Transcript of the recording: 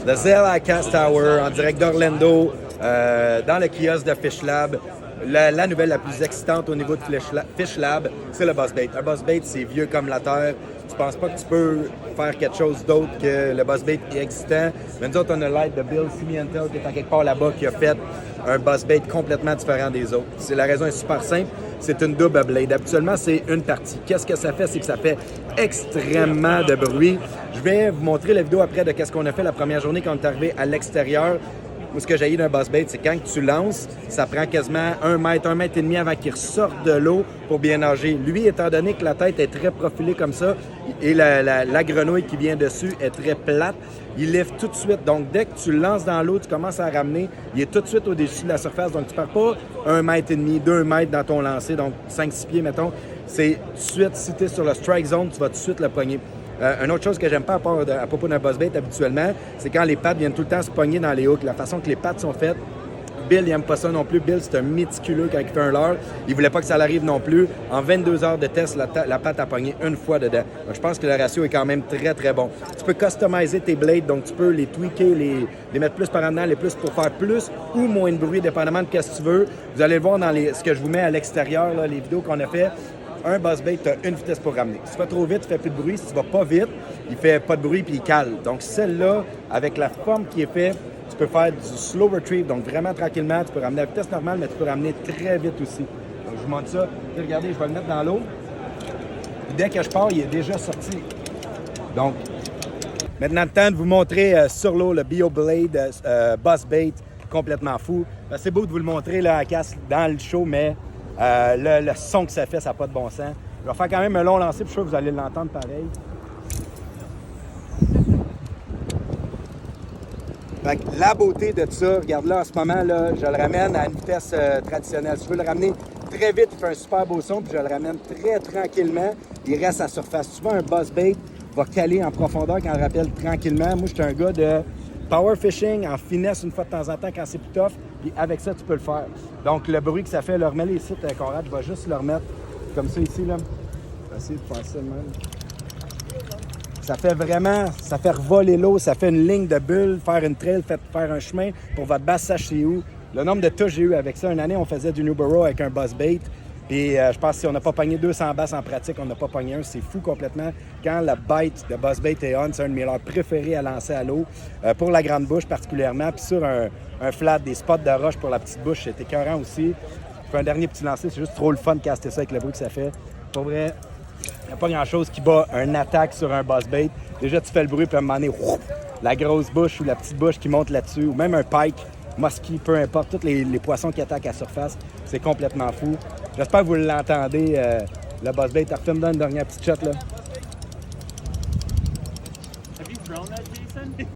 The Zell Cast Tower, en direct d'Orlando, dans le kiosque de Fish Lab. La nouvelle la plus excitante au niveau de Fish Lab, c'est le Buzzbait. Un Buzzbait, c'est vieux comme la terre. Tu penses pas que tu peux faire quelque chose d'autre que le Buzzbait est existant. Mais nous autres, on a l'aide de Bill Simientel, qui est en quelque part là-bas, qui a fait un Buzzbait complètement différent des autres. La raison est super simple. C'est une double blade. Habituellement, c'est une partie. Qu'est-ce que ça fait? C'est que ça fait extrêmement de bruit. Je vais vous montrer la vidéo après de qu'est-ce qu'on a fait la première journée quand on est arrivé à l'extérieur. Moi, ce que j'ai eu d'un Buzzbait, c'est quand tu lances, ça prend quasiment 1 mètre et demi avant qu'il ressorte de l'eau pour bien nager. Lui, étant donné que la tête est très profilée comme ça et la grenouille qui vient dessus est très plate, il lève tout de suite. Donc, dès que tu le lances dans l'eau, tu commences à ramener, il est tout de suite au-dessus de la surface. Donc, tu ne perds pas 1 mètre et demi, 2 mètres dans ton lancer, donc 5-6 pieds, mettons. C'est tout de suite, si tu es sur le strike zone, tu vas tout de suite le pogner. Une autre chose que j'aime pas à propos d'un Buzzbait habituellement, c'est quand les pattes viennent tout le temps se pogner dans les hooks. La façon que les pattes sont faites, Bill, il n'aime pas ça non plus. Bill, c'est un méticuleux quand il fait un leurre. Il voulait pas que ça l'arrive non plus. En 22 heures de test, la patte a pogné une fois dedans. Donc, je pense que le ratio est quand même très, très bon. Tu peux customiser tes blades, donc tu peux les tweaker, les mettre plus par en dedans, les plus pour faire plus ou moins de bruit, dépendamment de ce que tu veux. Vous allez le voir dans ce que je vous mets à l'extérieur, là, les vidéos qu'on a fait. Un Buzzbait, tu as une vitesse pour ramener. Si tu vas trop vite, tu fais plus de bruit. Si tu vas pas vite, il fait pas de bruit puis il cale. Donc celle-là, avec la forme qui est faite, tu peux faire du slow retrieve, donc vraiment tranquillement. Tu peux ramener à vitesse normale, mais tu peux ramener très vite aussi. Donc je vous montre ça. Regardez, je vais le mettre dans l'eau. Dès que je pars, il est déjà sorti. Donc, maintenant, le temps de vous montrer sur l'eau le BioBlade Buzzbait, complètement fou. C'est beau de vous le montrer là, à casse dans le show, mais le son que ça fait, ça n'a pas de bon sens. Je vais faire quand même un long lancer, puis je suis sûr que vous allez l'entendre pareil. Fait que la beauté de ça, regarde là, en ce moment, là, je le ramène à une vitesse traditionnelle. Si je veux le ramener très vite, il fait un super beau son, puis je le ramène très tranquillement, il reste à surface. Souvent, un Buzzbait va caler en profondeur quand on le rappelle tranquillement. Moi, je suis un gars de power fishing, en finesse une fois de temps en temps quand c'est plus tough, puis avec ça, tu peux le faire. Donc, le bruit que ça fait, le remets ici, Conrad, je vais juste le remettre comme ça ici, là. Je vais essayer de faire ça de même. Ça fait vraiment, ça fait revoler l'eau, ça fait une ligne de bulles, faire une trail, faire un chemin pour votre basse sache c'est où. Le nombre de touches que j'ai eu avec ça, une année, on faisait du Newborough avec un Buzzbait. Puis je pense que si on n'a pas pogné 200 basses en pratique, on n'a pas pogné un. C'est fou complètement. Quand la bite de Buzzbait est on, c'est un de mes leurres préférés à lancer à l'eau. Pour la grande bouche particulièrement. Puis sur un flat, des spots de roche pour la petite bouche, c'est écœurant aussi. Je fais un dernier petit lancer, c'est juste trop le fun de caster ça avec le bruit que ça fait. Pour vrai, il n'y a pas grand-chose qui bat un attaque sur un Buzzbait. Déjà, tu fais le bruit, puis à un moment donné, la grosse bouche ou la petite bouche qui monte là-dessus, ou même un pike, musky, peu importe, tous les poissons qui attaquent à surface, c'est complètement fou. J'espère que vous l'entendez, le Buzzbait. Refais-moi dans une dernière petite shot, là. Have you thrown that, Jason?